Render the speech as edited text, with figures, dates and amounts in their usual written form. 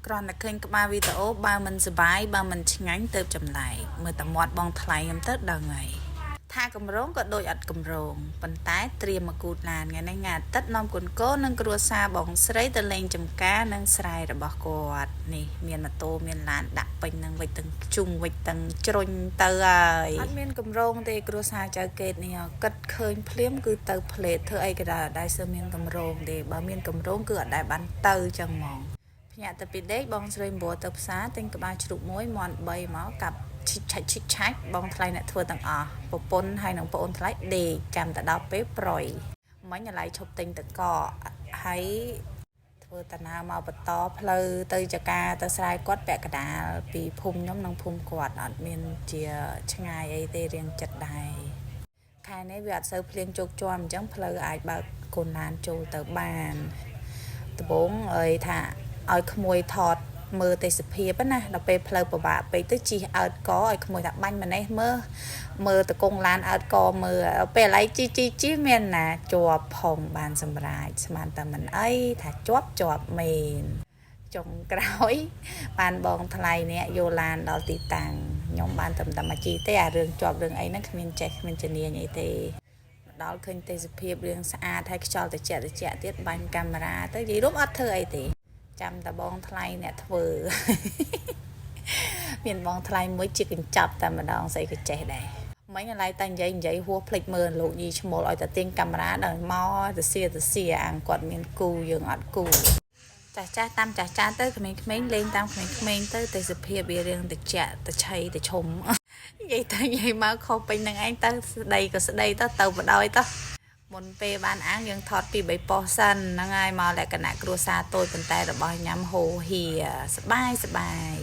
គ្រាន់តែឃើញក្បាលវីដេអូបើមិនសប្បាយបើមិនឆ្ងាញ់ទៅចម្លែកមើលតែមាត់បងថ្លៃខ្ញុំទៅដឹងហើយថាកម្រងក៏ដូចអត់កម្រងប៉ុន្តែត្រៀមមកគូតឡានថ្ងៃនេះថ្ងៃអាទិត្យនាំគុនកូននិងគ្រួសារបងស្រីទៅលេងចំការនិងស្រែរបស់គាត់នេះមានម៉ូតូមានឡានដាក់ពេញនឹងវិចទាំងជុំវិចទាំងជ្រុញទៅហើយអត់មានកម្រងទេគ្រួសារចៅកេតនេះគិតឃើញភ្លាមគឺទៅផ្លេតធ្វើអីក៏ដែរសើមានកម្រងទេបើមានកម្រងគឺអត់ដែរបានទៅចឹងហ្មងភ្ញាក់ទៅពីដេកបងស្រីម្បួរទៅផ្សារទិញក្បាលជ្រូកមួយមាន់3មកកាប់ឈិចឆាច់បងថ្លៃអ្នកធ្វើទាំងអស់ប្រពន្ធហើយនឹងប្អូនថ្លៃដេកចាំតែដល់ពេលប្រយមិញអាឡៃឈប់ទិញតកហើយធ្វើតាណាមកបន្តផ្លូវទៅចកាទៅស្រែគាត់ពាក់កដាលពីភូមិខ្ញុំនិងភូមិគាត់អត់មានជាឆ្ងាយអីទេរៀងចិត្តដែរខែនេះវាអត់សូវភ្លៀងជោគជាំអញ្ចឹងផ្លូវអាចបើកកូនឡានចូលទៅបានដំបងអើយថាឲ្យក្មួយថតមើលទេសភាពណាដល់ពេលផ្លូវពិបាកពេកទៅជីអើតកឲ្យក្មួយថាបាញ់ម្នេះមើលតកងឡានអើតកមើលពេលឥឡូវជីមានណាជាប់ផងបានសម្រាប់ស្មានតែមិនអីថាជាប់មែនចុងក្រោយបានបងថ្លៃនេះយកឡានដល់ទីតាំងខ្ញុំបានតែមកជីទេអារឿងជាប់រឿងអីហ្នឹងគ្មានចេះគ្មានជំនាញអីទេដល់ឃើញទេសភាពរឿងស្អាតហើយខ្យល់ត្រជាក់ទៀតបាញ់កាមេរ៉ាទៅនិយាយរួមអត់ធ្វើអីទេចាំតែបងថ្លៃអ្នកធ្វើមានបងថ្លៃមួយជាកញ្ចប់តែម្ដងស្អីក៏ចេះដែរមិញឥឡូវតែនិយាយហួសភ្លេចមើលលោកញីឈ្មោលឲ្យតែទាញកាមេរ៉ាដល់មកទៅសៀអាងគាត់មានគូយើងអត់គូចាស់តាមចាស់ទៅក្មេងៗលេងតាមក្មេងៗទៅទេសភាពវារឿងត្រជាក់ត្រឆៃត្រឈុំនិយាយទៅនិយាយមកខុសពេញនឹងឯងទៅស្ដីក៏ស្ដីទៅបដ ாய் ទៅមុនពេលបានអាំងយើងថតពី3ប៉ុសសិនហ្នឹងហើយមកលក្ខណៈគ្រួសារតូចប៉ុន្តែរបស់ញ៉ាំហូហៀសប្បាយ